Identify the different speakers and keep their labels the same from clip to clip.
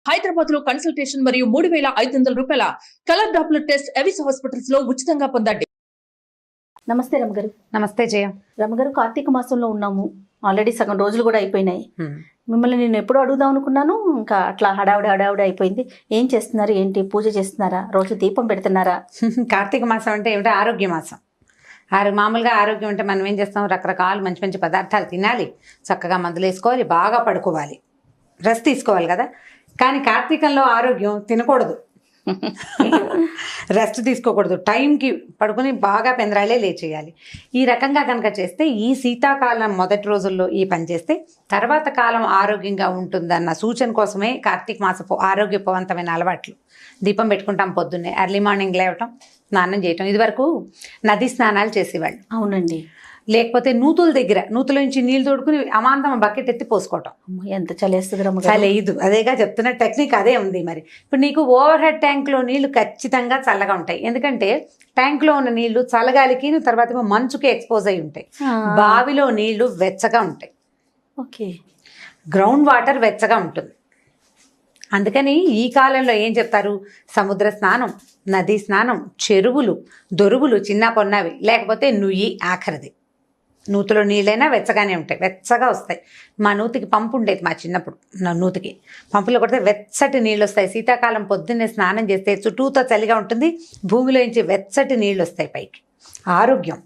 Speaker 1: హైదరాబాద్ లో కన్సల్టేషన్ మరియు 3,500 రూపాయల colour Doppler test Avis hospitals లో ఉచితంగా పొందండి.
Speaker 2: నమస్తే రమగారు.
Speaker 3: నమస్తే జయ.
Speaker 2: రమగారు, కార్తీక మాసంలో ఉన్నాము. ఆల్రెడీ సగం రోజులు కూడా అయిపోయినాయి. మిమ్మల్ని నేను ఎప్పుడు అడుగుదాం అనుకున్నాను, ఇంకా అట్లా హడావుడి అయిపోయింది. ఏం చేస్తున్నారు, ఏంటి పూజ చేస్తున్నారా, రోజు దీపం పెడుతున్నారా?
Speaker 3: కార్తీక మాసం అంటే ఏమిటో ఆరోగ్య మాసం. మామూలుగా ఆరోగ్యం అంటే మనం ఏం చేస్తాం, రకరకాల మంచి మంచి పదార్థాలు తినాలి, చక్కగా మందులు వేసుకోవాలి, బాగా పడుకోవాలి, రెస్ట్ తీసుకోవాలి కదా. కానీ కార్తీకంలో ఆరోగ్యం తినకూడదు, రెస్ట్ తీసుకోకూడదు, టైంకి పడుకుని బాగా పెందరాళ్ళే లేచేయాలి. ఈ రకంగా కనుక చేస్తే ఈ శీతాకాలం మొదటి రోజుల్లో ఈ పని చేస్తే తర్వాత కాలం ఆరోగ్యంగా ఉంటుందన్న సూచన కోసమే కార్తీక మాసపు ఆరోగ్యవంతమైన అలవాట్లు. దీపం పెట్టుకుంటాం పొద్దున్నే, ఎర్లీ మార్నింగ్ లేవటం, స్నానం చేయటం. ఇదివరకు నది స్నానాలు చేసేవాళ్ళు.
Speaker 2: అవునండి.
Speaker 3: లేకపోతే నూతుల నుంచి నీళ్ళు తోడుకుని అమాంతం బకెట్ ఎత్తి పోసుకోవటం.
Speaker 2: ఎంత చలేస్తుంది రమగారు.
Speaker 3: చలేదు, అదేగా చెప్తున్న టెక్నిక్ అదే ఉంది. మరి ఇప్పుడు నీకు ఓవర్ హెడ్ ట్యాంక్లో నీళ్లు ఖచ్చితంగా చల్లగా ఉంటాయి, ఎందుకంటే ట్యాంక్లో ఉన్న నీళ్లు చల్లగాలికి తర్వాత మంచుకి ఎక్స్పోజ్ అయి ఉంటాయి. బావిలో నీళ్లు వెచ్చగా ఉంటాయి,
Speaker 2: ఓకే.
Speaker 3: గ్రౌండ్ వాటర్ వెచ్చగా ఉంటుంది. అందుకని ఈ కాలంలో ఏం చెప్తారు, సముద్ర స్నానం, నదీ స్నానం, చెరువులు, దొరువులు చిన్న పొన్నవి, లేకపోతే నుయ్యి ఆఖరిది. నూతిలో నీళ్ళైనా వెచ్చగానే ఉంటాయి, వెచ్చగా వస్తాయి. మా నూతికి పంపు ఉండేది, మా చిన్నప్పుడు నా నూతికి పంపులో కొడితే వెచ్చటి నీళ్ళు వస్తాయి. శీతాకాలం పొద్దున్నే స్నానం చేస్తే చుట్టూతో చలిగా ఉంటుంది, భూమిలోంచి వెచ్చటి నీళ్ళు వస్తాయి పైకి. ఆరోగ్యం.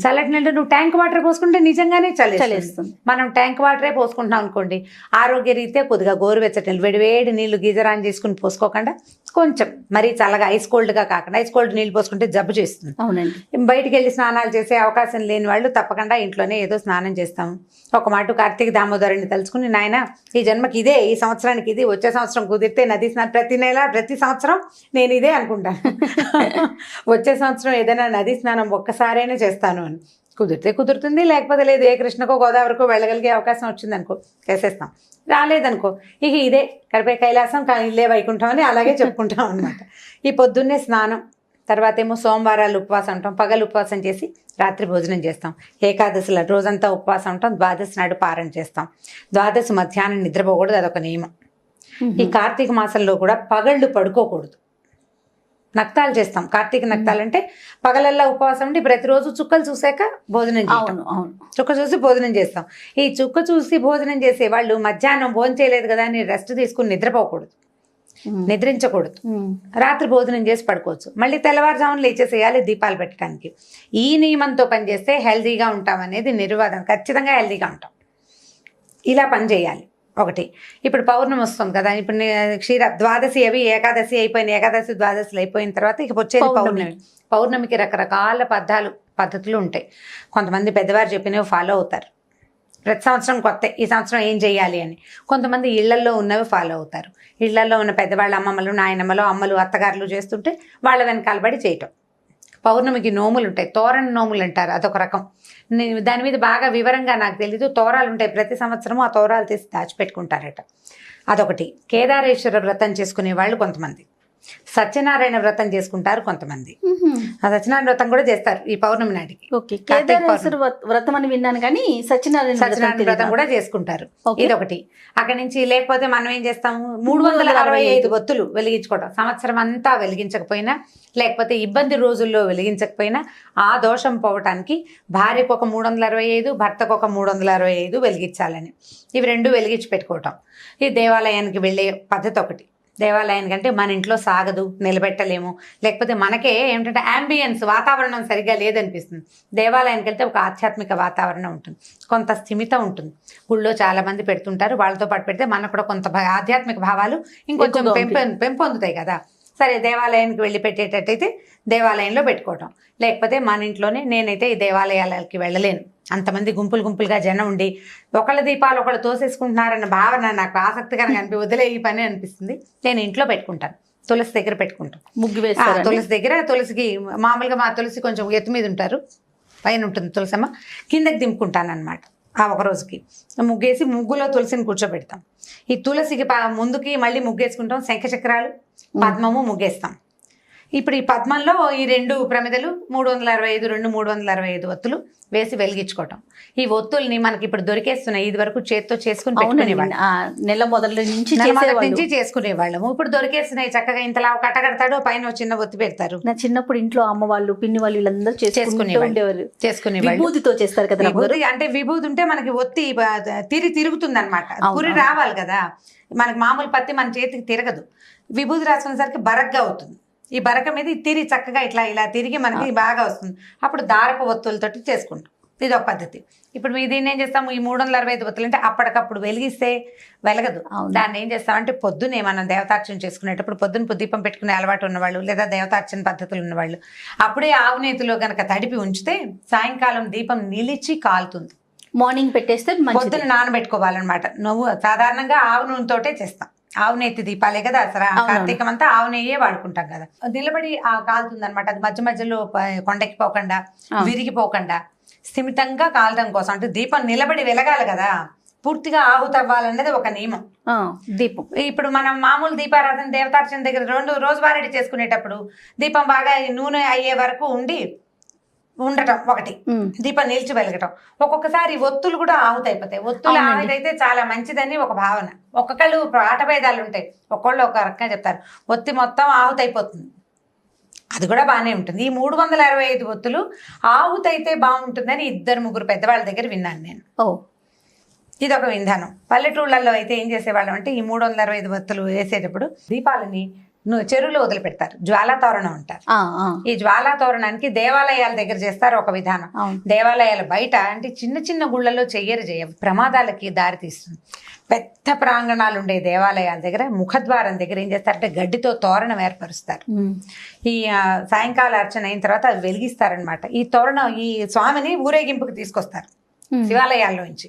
Speaker 3: చల్లటి నీళ్ళు నువ్వు ట్యాంక్ వాటర్ పోసుకుంటే నిజంగానే చలిస్తుంది. మనం ట్యాంక్ వాటరే పోసుకుంటున్నాం అనుకోండి, ఆరోగ్య రీత్యా కొద్దిగా గోరువెచ్చటి నీళ్ళు, వేడి నీళ్ళు గీజర్ ఆన్ చేసుకుని పోసుకోకుండా కొంచెం మరీ చల్లగా ఐస్ కోల్డ్గా కాకుండా ఐస్ కోల్డ్ నీళ్ళు పోసుకుంటే జబ్బు చేస్తుంది.
Speaker 2: అవునండి.
Speaker 3: బయటికి వెళ్ళి స్నానాలు చేసే అవకాశం లేని వాళ్ళు తప్పకుండా ఇంట్లోనే ఏదో స్నానం చేస్తాము. ఒక మాట కార్తీక దామోదరుని తలుచుకుని, నాయన ఈ జన్మకి ఇదే, ఈ సంవత్సరానికి ఇది, వచ్చే సంవత్సరం కుదిరితే నది స్నానం, ప్రతి నెల ప్రతి సంవత్సరం నేను ఇదే అనుకుంటాను. వచ్చే సంవత్సరం ఏదైనా నది స్నానం ఒక్కసారైనా చేస్తాను అని. కుదిరితే కుదురుతుంది, లేకపోతే లేదు. ఏ కృష్ణకో గోదావరికో వెళ్ళగలిగే అవకాశం వచ్చిందనుకో చేసేస్తాం, రాలేదనుకో ఇక ఇదే కడిపే కైలాసం, కానీ ఇల్లే వైకుంఠం అని అలాగే చెప్పుకుంటాం అనమాట. ఈ పొద్దున్నే స్నానం, తర్వాత ఏమో సోమవారాలు ఉపవాసం ఉంటాం, పగలు ఉపవాసం చేసి రాత్రి భోజనం చేస్తాం. ఏకాదశిలో రోజంతా ఉపవాసం ఉంటాం, ద్వాదశి నాడు పారణ చేస్తాం. ద్వాదశి మధ్యాహ్నం నిద్రపోకూడదు, అదొక నియమం. ఈ కార్తీక మాసంలో కూడా పగళ్ళు పడుకోకూడదు, నక్తాలు చేస్తాం. కార్తీక నక్తాలు అంటే పగలల్లా ఉపవాసం ఉండి ప్రతిరోజు చుక్కలు చూసాక భోజనం చేస్తాం. చుక్క చూసి భోజనం చేస్తాం. ఈ చుక్క చూసి భోజనం చేసే వాళ్ళు మధ్యాహ్నం భోజనం చేయలేదు కదా అని రెస్ట్ తీసుకుని నిద్రపోకూడదు, నిద్రించకూడదు. రాత్రి భోజనం చేసి పడుకోవచ్చు, మళ్ళీ తెల్లవారుజామున లేచేసేయాలి దీపాలు పెట్టడానికి. ఈ నియమంతో పనిచేస్తే హెల్తీగా ఉంటాం అనేది నిర్వాదం. ఖచ్చితంగా హెల్తీగా ఉంటాం. ఇలా పని చేయాలి. ఒకటి, ఇప్పుడు పౌర్ణమి వస్తుంది కదా, ఇప్పుడు ద్వాదశి అవి ఏకాదశి అయిపోయినాయి, ఏకాదశి ద్వాదశిలు అయిపోయిన తర్వాత ఇక వచ్చేది పౌర్ణమి. పౌర్ణమికి రకరకాల పద్ధతులు ఉంటాయి. కొంతమంది పెద్దవారు చెప్పినవి ఫాలో అవుతారు, ప్రతి సంవత్సరం కొత్త, ఈ సంవత్సరం ఏం చేయాలి అని. కొంతమంది ఇళ్లల్లో ఉన్నవి ఫాలో అవుతారు. ఇళ్లల్లో ఉన్న పెద్దవాళ్ళ అమ్మమ్మలు, నాయనమ్మలు, అమ్మలు, అత్తగారులు చేస్తుంటే వాళ్ళ వెనకాల పడి చేయటం. పౌర్ణమికి నోములు ఉంటాయి, తోరణ నోములు అంటారు, అదొక రకం. దాని మీద బాగా వివరంగా నాకు తెలీదు. తోరాలు ఉంటాయి, ప్రతి సంవత్సరము ఆ తోరాలు తీసి దాచిపెట్టుకుంటారట, అదొకటి. కేదారేశ్వర వ్రతం చేసుకునే వాళ్ళు కొంతమంది, సత్యనారాయణ వ్రతం చేసుకుంటారు కొంతమంది. ఆ సత్యనారాయణ వ్రతం కూడా చేస్తారు ఈ పౌర్ణమి నాటికి.
Speaker 2: కేదారేశ్వర వ్రతం అని విన్నాను, కానీ
Speaker 3: సత్యనారాయణ వ్రతం కూడా చేసుకుంటారు. ఇదొకటి. అక్కడి నుంచి లేకపోతే మనం ఏం చేస్తాము, 365 ఒత్తులు వెలిగించుకోవడం. సంవత్సరం అంతా వెలిగించకపోయినా, లేకపోతే ఇబ్బంది రోజుల్లో వెలిగించకపోయినా ఆ దోషం పోవటానికి భార్యకు ఒక 365, భర్తకు ఒక 365 వెలిగించాలని, ఇవి రెండు వెలిగించి పెట్టుకోవటం. ఈ దేవాలయానికి వెళ్ళే పద్ధతి ఒకటి. దేవాలయానికి అంటే మన ఇంట్లో సాగదు, నిలబెట్టలేము, లేకపోతే మనకే ఏమిటంటే యాంబియన్స్, వాతావరణం సరిగ్గా లేదనిపిస్తుంది. దేవాలయానికి వెళ్తే ఒక ఆధ్యాత్మిక వాతావరణం ఉంటుంది, కొంత స్థిమితం ఉంటుంది. గుళ్ళో చాలా మంది పెడుతుంటారు, వాళ్ళతో పాటు పెడితే మనకు కూడా కొంత ఆధ్యాత్మిక భావాలు ఇంకొంచెం పెంపొందుతాయి కదా. సరే, దేవాలయానికి వెళ్ళి పెట్టేటట్టయితే దేవాలయంలో పెట్టుకోవటం, లేకపోతే మన ఇంట్లోనే. నేనైతే ఈ దేవాలయాలకి వెళ్ళలేను, అంతమంది గుంపులుగా జనం ఉండి ఒకళ్ళ దీపాలు ఒకళ్ళు తోసేసుకుంటున్నారన్న భావన నాకు ఆసక్తికరంగా వదిలే ఈ పని అనిపిస్తుంది. నేను ఇంట్లో పెట్టుకుంటాను, తులసి దగ్గర పెట్టుకుంటాను.
Speaker 2: ముగ్గు వేస్తారు
Speaker 3: తులసి దగ్గర. తులసికి మామూలుగా మా తులసి కొంచెం ఎత్తు మీద ఉంటారు, పైన ఉంటుంది తులసమ్మ, కిందకి దింపుకుంటాను అనమాట. ఆ ఒక రోజుకి ముగ్గేసి ముగ్గులో తులసిని కూర్చోబెడతాం. ఈ తులసికి ముందుకి మళ్ళీ ముగ్గేసుకుంటాం, శంఖచక్రాలు, పద్మము ముగ్గేస్తాం. ఇప్పుడు ఈ పద్మంలో ఈ 2 ప్రమిదలు 365 365 ఒత్తులు వేసి వెలిగించుకోవటం. ఈ ఒత్తుల్ని మనకి ఇప్పుడు దొరికేస్తున్నాయి. ఇది వరకు చేత్తో చేసుకుని పెట్టుకునేవాళ్ళం,
Speaker 2: నెల మొదల నుంచి
Speaker 3: నుంచి చేసుకునేవాళ్ళము. ఇప్పుడు దొరికేస్తున్నాయి చక్కగా. ఇంతలా ఒక కట్ట కడతాడు, పైన చిన్న ఒత్తి పెడతారు.
Speaker 2: నా చిన్నప్పుడు ఇంట్లో అమ్మ వాళ్ళు పిన్ని వాళ్ళు వీళ్ళందరూ చేసుకునేవాళ్ళు. విభూతితో చేస్తారు కదా.
Speaker 3: అంటే విభూతి ఉంటే మనకి ఒత్తి తిరుగుతుంది అనమాట. పురి రావాలి కదా, మనకి మామూలు పత్తి మన చేతికి తిరగదు. విభూతి రాసుకునేసరికి బరగ్గా అవుతుంది. ఈ బరక మీద తిరిగి చక్కగా ఇలా తిరిగి మనకి బాగా వస్తుంది. అప్పుడు దారపు ఒత్తులతోటి చేసుకుంటాం. ఇది ఒక పద్ధతి. ఇప్పుడు దీన్ని ఏం చేస్తాము, ఈ 365 ఒత్తులు అంటే అప్పటికప్పుడు వెలిగిస్తే వెలగదు. దాన్ని ఏం చేస్తామంటే పొద్దున్నే మనం దేవతార్చన చేసుకునేటప్పుడు పొద్దున్న దీపం పెట్టుకునే అలవాటు ఉన్నవాళ్ళు లేదా దేవతార్చన పద్ధతులు ఉన్నవాళ్ళు అప్పుడే ఆవు నేతిలో కనుక తడిపి ఉంచితే సాయంకాలం దీపం నిలిచి కాలుతుంది.
Speaker 2: మార్నింగ్ పెట్టేస్తే
Speaker 3: పొద్దున్న నానబెట్టుకోవాలన్నమాట. నువ్వు సాధారణంగా ఆవు నూనెతోటే చేస్తాం. ఆవు నెత్తి దీపాలే కదా అసలు కార్తీకం అంతా ఆవు నెయ్యే వాడుకుంటాం కదా. నిలబడి కాలుతుంది అనమాట. అది మధ్య మధ్యలో కొండెక్కిపోకుండా విరిగిపోకుండా స్థిమితంగా కాలడం కోసం, అంటే దీపం నిలబడి వెలగాలి కదా, పూర్తిగా ఆహుతి అవ్వాలన్నది ఒక నియమం.
Speaker 2: దీపం
Speaker 3: ఇప్పుడు మనం మామూలు దీపారాధన దేవతార్చన దగ్గర రోజువారీ చేసుకునేటప్పుడు దీపం బాగా నూనె అయ్యే వరకు ఉండటం ఒకటి, దీపం నిలిచి వెలగటం. ఒక్కొక్కసారి ఒత్తులు కూడా ఆహుతి అయిపోతాయి. ఒత్తులు ఆహుతి అయితే చాలా మంచిదని ఒక భావన. ఒక్కొక్కళ్ళు ఆటభేదాలు ఉంటాయి, ఒక్కొళ్ళు ఒక రకంగా చెప్తారు. ఒత్తి మొత్తం ఆహుతి అయిపోతుంది, అది కూడా బాగానే ఉంటుంది. ఈ 365 ఒత్తులు ఆహుతి అయితే బాగుంటుందని 2-3 పెద్దవాళ్ళ దగ్గర విన్నాను నేను. ఇది ఒక విధానం. పల్లెటూళ్ళల్లో అయితే ఏం చేసేవాళ్ళం అంటే ఈ 365 ఒత్తులు వేసేటప్పుడు దీపాలని చెరువులో వదిలిపెడతారు. జ్వాలా తోరణం అంటారు. ఈ జ్వాలా తోరణానికి దేవాలయాల దగ్గర చేస్తారు ఒక విధానం. దేవాలయాల బయట అంటే చిన్న చిన్న గుళ్ళల్లో చెయ్యరు, ప్రమాదాలకి దారి తీస్తుంది. పెద్ద ప్రాంగణాలు ఉండే దేవాలయాల దగ్గర ముఖద్వారం దగ్గర ఏం చేస్తారంటే గడ్డితో తోరణం ఏర్పరుస్తారు. ఈ సాయంకాల అర్చన అయిన తర్వాత అవి వెలిగిస్తారనమాట. ఈ తోరణం ఈ స్వామిని ఊరేగింపుకి తీసుకొస్తారు శివాలయాల్లో నుంచి.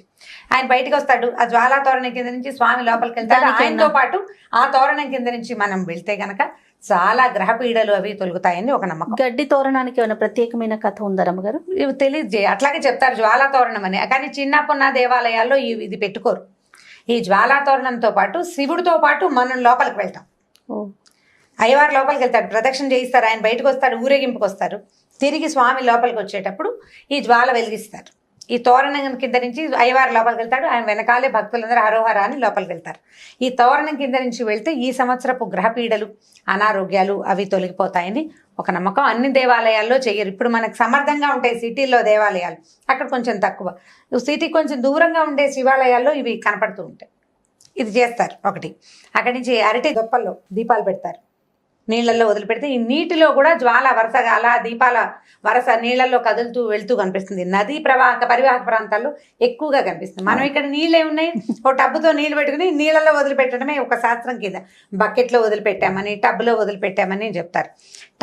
Speaker 3: ఆయన బయటకు వస్తాడు, ఆ జ్వాలా తోరణం కింద నుంచి స్వామి లోపలికి వెళ్తాడు. ఆయనతో పాటు ఆ తోరణం కింద నుంచి మనం వెళ్తే గనక చాలా గ్రహ పీడలు అవి తొలుగుతాయని ఒక నమ్మకం.
Speaker 2: గడ్డి తోరణానికి ఏమైనా ప్రత్యేకమైన కథ ఉందా రమ్మగారు?
Speaker 3: ఇవి తెలియదు, అట్లాగే చెప్తారు జ్వాలా తోరణం అని. కానీ చిన్నప్పున్న దేవాలయాల్లో ఇది పెట్టుకోరు. ఈ జ్వాలా తోరణంతో పాటు శివుడితో పాటు మనం లోపలికి వెళ్తాం. అయ్యవారు లోపలికి వెళ్తాడు, ప్రదక్షిణ చేయిస్తారు, ఆయన బయటకు వస్తాడు, ఊరేగింపుకి వస్తారు. తిరిగి స్వామి లోపలికి వచ్చేటప్పుడు ఈ జ్వాల వెలిగిస్తారు. ఈ తోరణం కింద నుంచి అయ్యవారు లోపలికి వెళ్తాడు, ఆయన వెనకాలే భక్తులందరూ హరోహర అని లోపలికి వెళ్తారు. ఈ తోరణం కింద నుంచి వెళ్తే ఈ సంవత్సరపు గ్రహపీడలు అనారోగ్యాలు అవి తొలగిపోతాయని ఒక నమ్మకం. అన్ని దేవాలయాల్లో చెయ్యరు. ఇప్పుడు మనకు సమర్థంగా ఉంటాయి సిటీల్లో దేవాలయాలు, అక్కడ కొంచెం తక్కువ. సిటీకి కొంచెం దూరంగా ఉండే శివాలయాల్లో ఇవి కనపడుతూ ఉంటాయి. ఇది చేస్తారు ఒకటి. అక్కడి నుంచి అరటి దొప్పల్లో దీపాలు పెడతారు, నీళ్ళల్లో వదిలిపెడితే ఈ నీటిలో కూడా జ్వాల వరుసగా అలా దీపాల వరుస నీళ్ళల్లో కదులుతూ వెళ్తూ కనిపిస్తుంది. నదీ పరివాహక ప్రాంతాల్లో ఎక్కువగా కనిపిస్తుంది. మనం ఇక్కడ నీళ్ళే ఉన్నాయి, ఒక టబ్బుతో నీళ్ళు పెట్టుకుని నీళ్ళల్లో వదిలిపెట్టడమే ఒక శాస్త్రం కింద. బకెట్లో వదిలిపెట్టామని టబ్బులో వదిలిపెట్టామని చెప్తారు.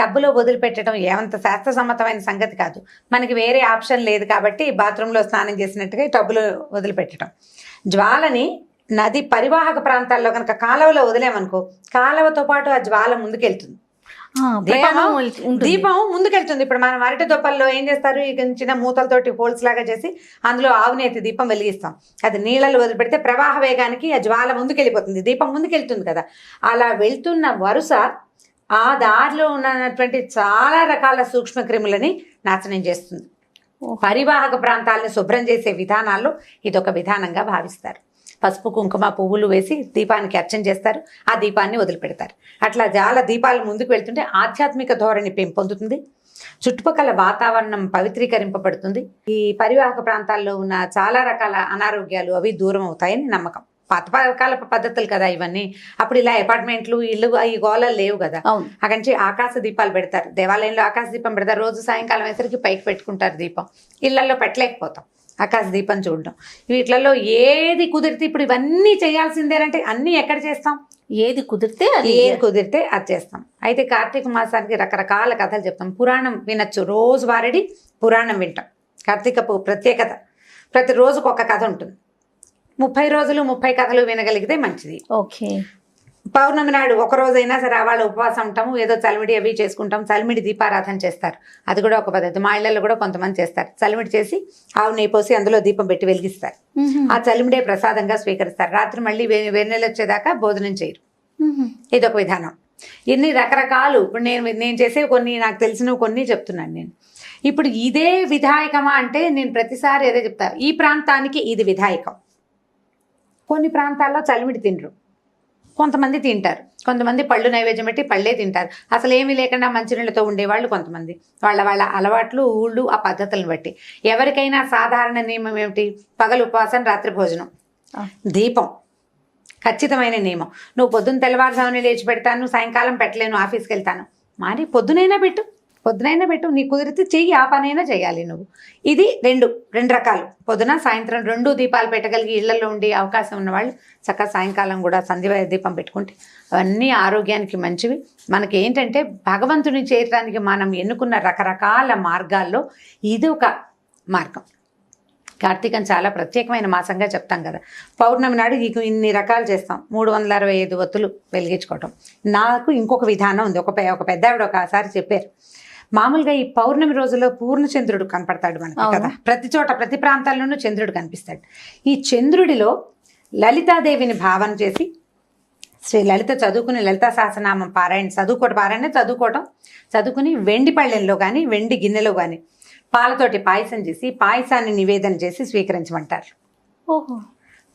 Speaker 3: టబ్బులో వదిలిపెట్టడం ఏమంత శాస్త్రసమ్మతమైన సంగతి కాదు. మనకి వేరే ఆప్షన్ లేదు కాబట్టి బాత్రూంలో స్నానం చేసినట్టుగా టబ్బులో వదిలిపెట్టడం. జ్వాలని నది పరివాహక ప్రాంతాల్లో కనుక కాలువలో వదిలేమనుకో, కాలువతో పాటు ఆ జ్వాల ముందుకెళ్తుంది, దీపం ముందుకెళ్తుంది. ఇప్పుడు మనం అరటి దొప్పల్లో ఏం చేస్తారు, చిన్న మూతలతోటి హోల్స్ లాగా చేసి అందులో ఆవునేతి దీపం వెలిగిస్తాం. అది నీళ్ళలో వదిలిపెడితే ప్రవాహ వేగానికి ఆ జ్వాల ముందుకెళ్ళిపోతుంది, దీపం ముందుకెళ్తుంది కదా. అలా వెళ్తున్న వరుస ఆ దారిలో ఉన్నటువంటి చాలా రకాల సూక్ష్మ క్రిములని నాశనం చేస్తుంది. పరివాహక ప్రాంతాలను శుభ్రం చేసే విధానాల్లో ఇదొక విధానంగా భావిస్తారు. పసుపు కుంకుమ పువ్వులు వేసి దీపానికి అర్చన చేస్తారు, ఆ దీపాన్ని వదిలిపెడతారు. అట్లా చాలా దీపాలు ముందుకు వెళ్తుంటే ఆధ్యాత్మిక ధోరణి పెంపొందుతుంది, చుట్టుపక్కల వాతావరణం పవిత్రీకరింపబడుతుంది. ఈ పరివాహక ప్రాంతాల్లో ఉన్న చాలా రకాల అనారోగ్యాలు అవి దూరం అవుతాయని నమ్మకం. పాతకాల పద్ధతులు కదా ఇవన్నీ. అప్పుడు ఇలా అపార్ట్మెంట్లు ఇల్లు ఈ గోళాలు లేవు కదా. అక్కడి నుంచి ఆకాశ దీపాలు పెడతారు, దేవాలయంలో ఆకాశ దీపం పెడతారు. రోజు సాయంకాలం వేసరికి పైకి పెట్టుకుంటారు దీపం. ఇళ్లలో పెట్టలేకపోతాం ఆకాశ దీపం చూడడం. వీటిలలో ఏది కుదిరితే ఇప్పుడు ఇవన్నీ చేయాల్సిందేనంటే అన్నీ ఎక్కడ చేస్తాం,
Speaker 2: ఏది కుదిరితే
Speaker 3: అది చేస్తాం. అయితే కార్తీక మాసానికి రకరకాల కథలు చెప్తాం. పురాణం వినొచ్చు, రోజు వారడి పురాణం వింటాం. కార్తీకపు ప్రత్యేకత, ప్రతి రోజుకు ఒక కథ ఉంటుంది. 30 రోజులు 30 కథలు వినగలిగితే మంచిది.
Speaker 2: ఓకే.
Speaker 3: పౌర్ణమి నాడు ఒక రోజైనా సరే వాళ్ళు ఉపవాసం ఉంటాము, ఏదో చలిమిడి అవి చేసుకుంటాం. చలిమిడి దీపారాధన చేస్తారు, అది కూడా ఒక పద్ధతి. మా ఇళ్లలో కూడా కొంతమంది చేస్తారు. చలిమిడి చేసి ఆవు నెయ్యి పోసి అందులో దీపం పెట్టి వెలిగిస్తారు. ఆ చలిమిడే ప్రసాదంగా స్వీకరిస్తారు. రాత్రి మళ్ళీ వెన్నెల వచ్చేదాకా భోజనం చేయరు. ఇదొక విధానం. ఎన్ని రకరకాలు. ఇప్పుడు నేను చేసే కొన్ని నాకు తెలిసినవి కొన్ని చెప్తున్నాను నేను. ఇప్పుడు ఇదే విధాయకమా అంటే నేను ప్రతిసారి అదే చెప్తా, ఈ ప్రాంతానికి ఇది విధాయకం. కొన్ని ప్రాంతాల్లో చలిమిడి తినరు, కొంతమంది తింటారు. కొంతమంది పళ్ళు నైవేద్యం పెట్టి పళ్ళే తింటారు. అసలు ఏమీ లేకుండా మంచినీళ్ళతో ఉండేవాళ్ళు కొంతమంది. వాళ్ళ అలవాట్లు, ఊళ్ళు, ఆ పద్ధతులను బట్టి. ఎవరికైనా సాధారణ నియమం ఏమిటి? పగలు ఉపవాసం, రాత్రి భోజనం, దీపం ఖచ్చితమైన నియమం. నువ్వు పొద్దున్న తెల్లవారుజామున లేచి పెడతాను, సాయంకాలం పెట్టలేను, ఆఫీస్కి వెళ్తాను, మరి పొద్దునైనా పెట్టు, నీ కుదిరితే చెయ్యి, ఆ పనైనా చేయాలి నువ్వు. ఇది రెండు రకాలు. పొద్దున సాయంత్రం 2 దీపాలు పెట్టగలిగి ఇళ్లలో ఉండి అవకాశం ఉన్నవాళ్ళు చక్కగా సాయంకాలం కూడా సంధ్య దీపం పెట్టుకుంటే అవన్నీ ఆరోగ్యానికి మంచివి. మనకి ఏంటంటే భగవంతుని చేరడానికి మనం ఎన్నుకున్న రకరకాల మార్గాల్లో ఇది ఒక మార్గం. కార్తీకం చాలా ప్రత్యేకమైన మాసంగా చెప్తాం కదా. పౌర్ణమి నాడు ఇన్ని రకాలు చేస్తాం, 365 ఒత్తులు వెలిగించుకోవటం. నాకు ఇంకొక విధానం ఉంది. ఒక పెద్ద ఆవిడ ఒకసారి చెప్పారు, మామూలుగా ఈ పౌర్ణమి రోజుల్లో పూర్ణచంద్రుడు కనపడతాడు మనకి కదా, ప్రతి చోట ప్రతి ప్రాంతాల్లోనూ చంద్రుడు కనిపిస్తాడు. ఈ చంద్రుడిలో లలితాదేవిని భావన చేసి శ్రీ లలిత చదువుకుని లలితా సహస్రనామం చదువుకుని వెండి పళ్ళెంలో కానీ వెండి గిన్నెలో కానీ పాలతోటి పాయసం చేసి పాయసాన్ని నివేదన చేసి స్వీకరించమంటారు.
Speaker 2: ఓహో.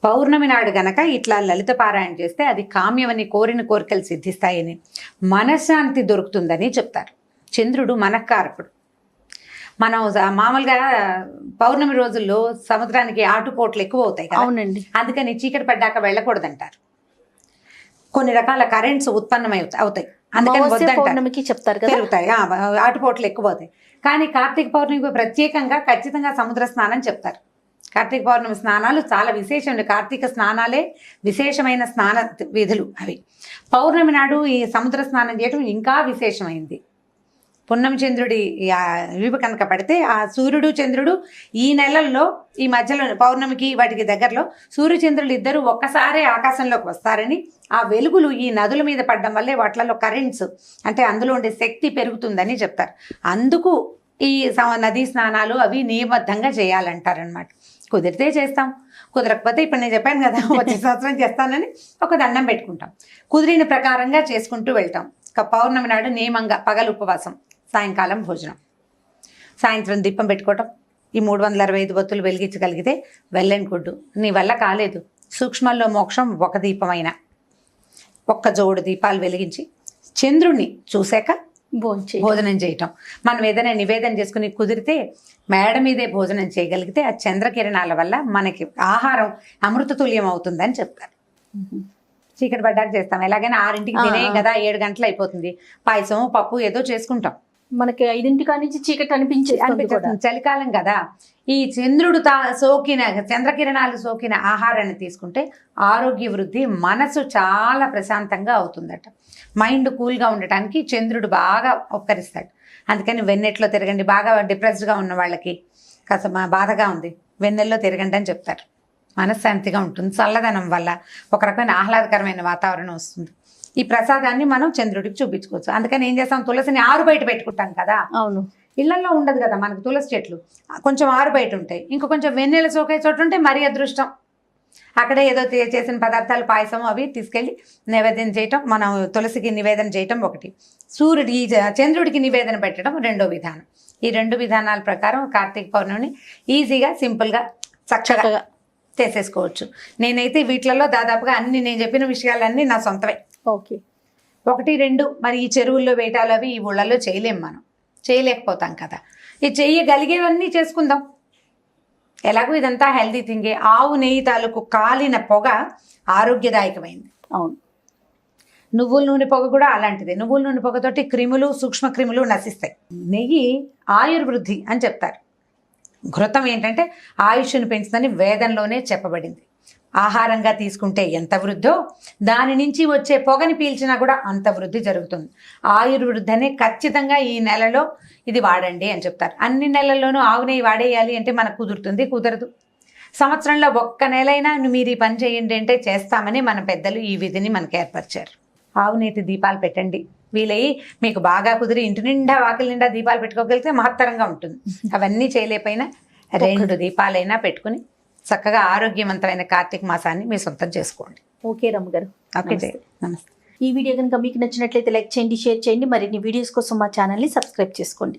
Speaker 3: పౌర్ణమి నాడు గనక ఇట్లా లలిత పారాయణ చేస్తే అది కామ్యమని, కోరిన కోరికలు సిద్ధిస్తాయని, మనశ్శాంతి దొరుకుతుందని చెప్తారు. చంద్రుడు మనఃకారకుడు. మనం మామూలుగా పౌర్ణమి రోజుల్లో సముద్రానికి ఆటుపోట్లు ఎక్కువ అవుతాయి కదా.
Speaker 2: అవునండి.
Speaker 3: అందుకని చీకటి పడ్డాక వెళ్ళకూడదంటారు. కొన్ని రకాల కరెంట్స్ ఉత్పన్నమై అవుతాయి, అందుకని
Speaker 2: పౌర్ణమికి చెప్తారు కదా,
Speaker 3: పెరుగుతాయి, ఆటుపోట్లు ఎక్కువ అవుతాయి. కానీ కార్తీక పౌర్ణమికి ప్రత్యేకంగా ఖచ్చితంగా సముద్ర స్నానం చెప్తారు. కార్తీక పౌర్ణమి స్నానాలు చాలా విశేషం. కార్తీక స్నానాలే విశేషమైన స్నాన విధులు అవి. పౌర్ణమి నాడు ఈ సముద్ర స్నానం చేయడం ఇంకా విశేషమైంది. పున్నమి చంద్రుడి వీపు కనుక పడితే ఆ సూర్యుడు చంద్రుడు ఈ నెలల్లో ఈ మధ్యలో పౌర్ణమికి వాటికి దగ్గరలో సూర్యచంద్రులు ఇద్దరు ఒక్కసారే ఆకాశంలోకి వస్తారని, ఆ వెలుగులు ఈ నదుల మీద పడడం వల్లే వాటిలలో కరెంట్స్ అంటే అందులో ఉండే శక్తి పెరుగుతుందని చెప్తారు. అందుకు ఈ నదీ స్నానాలు అవి నియమబద్ధంగా చేయాలంటారనమాట. కుదిరితే చేస్తాం, కుదరకపోతే ఇప్పుడు నేను చెప్పాను కదా వచ్చే సంవత్సరం చేస్తానని ఒక దండం పెట్టుకుంటాం. కుదిరిన ప్రకారంగా చేసుకుంటూ వెళ్తాం. పౌర్ణమి నాడు నియమంగా పగలు ఉపవాసం, సాయంకాలం భోజనం, సాయంత్రం దీపం పెట్టుకోవటం. ఈ 365 ఒత్తులు వెలిగించగలిగితే వెల్ అండ్ గుడ్. నీ వల్ల కాలేదు, సూక్ష్మంలో మోక్షం ఒక దీపమైన ఒక్క జోడు దీపాలు వెలిగించి చంద్రుణ్ణి చూశాక భోజనం చేయటం. మనం ఏదైనా నివేదన చేసుకుని కుదిరితే మేడ మీదే భోజనం చేయగలిగితే ఆ చంద్రకిరణాల వల్ల మనకి ఆహారం అమృతతుల్యం అవుతుందని చెప్తారు. చీకటి పడ్డాక చేస్తాం, ఎలాగైనా 6ంటికి తినేయం కదా, 7 గంటలు అయిపోతుంది. పాయసం పప్పు ఏదో చేసుకుంటాం,
Speaker 2: మనకి 5 నుంచి చీకటి అనిపించేస్తుంది.
Speaker 3: చలికాలం కదా, ఈ చంద్రుడు సోకిన చంద్రకిరణాలు సోకిన ఆహారాన్ని తీసుకుంటే ఆరోగ్య వృద్ధి, మనసు చాలా ప్రశాంతంగా అవుతుందట. మైండ్ కూల్గా ఉండటానికి చంద్రుడు బాగా ఉపకరిస్తాడు. అందుకని వెన్నెట్లో తిరగండి, బాగా డిప్రెస్డ్గా ఉన్న వాళ్ళకి కాస్త బాధగా ఉంది వెన్నెల్లో తిరగండి అని చెప్తారు. మనశ్శాంతిగా ఉంటుంది, చల్లదనం వల్ల ఒక రకమైన ఆహ్లాదకరమైన వాతావరణం వస్తుంది. ఈ ప్రసాదాన్ని మనం చంద్రుడికి చూపించుకోవచ్చు. అందుకని ఏం చేస్తాం, తులసిని ఆరు బయట పెట్టుకుంటాం కదా.
Speaker 2: అవును,
Speaker 3: ఇళ్లలో ఉండదు కదా మనకు తులసి చెట్లు, కొంచెం ఆరు బయట ఉంటాయి. ఇంకా కొంచెం వెన్నెల సోకే చోటు ఉంటే మరీ అదృష్టం. అక్కడే ఏదో చేసిన పదార్థాలు పాయసం అవి తీసుకెళ్ళి నివేదన చేయటం, మనం తులసికి నివేదన చేయటం ఒకటి, చంద్రుడికి నివేదన పెట్టడం రెండో విధానం. ఈ 2 విధానాల ప్రకారం కార్తీక పౌర్ణమిని ఈజీగా సింపుల్గా చక్కగా చేసేసుకోవచ్చు. నేనైతే వీటిలలో దాదాపుగా అన్ని నేను చెప్పిన విషయాలన్నీ నా సొంతమే.
Speaker 2: ఓకే,
Speaker 3: 1, 2 మరి ఈ చెరువుల్లో వేటాలు అవి ఈ ఊళ్ళల్లో చేయలేం, మనం చేయలేకపోతాం కదా. ఈ చేయగలిగేవన్నీ చేసుకుందాం. ఎలాగో ఇదంతా హెల్తీ థింగే. ఆవు నెయ్యి తాలూకు కాలిన పొగ ఆరోగ్యదాయకమైంది.
Speaker 2: అవును,
Speaker 3: నువ్వుల నూనె పొగ కూడా అలాంటిదే. నువ్వుల నూనె పొగతోటి క్రిములు, సూక్ష్మ క్రిములు నశిస్తాయి. నెయ్యి ఆయుర్వృద్ధి అని చెప్తారు. ఘృతం ఏంటంటే ఆయుష్ను పెంచుదని వేదంలోనే చెప్పబడింది. ఆహారంగా తీసుకుంటే ఎంత వృద్ధో దాని నుంచి వచ్చే పొగని పీల్చినా కూడా అంత వృద్ధి జరుగుతుంది. ఆయుర్వృద్ధి అనే ఖచ్చితంగా ఈ నెలలో ఇది వాడండి అని చెప్తారు. అన్ని నెలల్లోనూ ఆవు నెయ్యి వాడేయాలి అంటే మనకు కుదురుతుంది? కుదరదు. సంవత్సరంలో ఒక్క నెలైనా మీరు ఈ పని చేయండి అంటే చేస్తామని మన పెద్దలు ఈ విధిని మనకు ఏర్పరిచారు. ఆవు నేతి దీపాలు పెట్టండి. వీలయ్యి మీకు బాగా కుదిరి ఇంటి నిండా వాకిలి నిండా దీపాలు పెట్టుకోగలిగితే మహత్తరంగా ఉంటుంది. అవన్నీ చేయలేకపోయినా 2 దీపాలైనా పెట్టుకుని చక్కగా ఆరోగ్యవంతమైన కార్తీక మాసాన్ని మీ సొంతం చేసుకోండి.
Speaker 2: ఓకే రమ్మ గారు,
Speaker 3: ఓకే, నమస్తే.
Speaker 2: ఈ వీడియో కనుక మీకు నచ్చినట్లయితే లైక్ చేయండి, షేర్ చేయండి. మరిన్ని వీడియోస్ కోసం మా ఛానల్ని సబ్స్క్రైబ్ చేసుకోండి.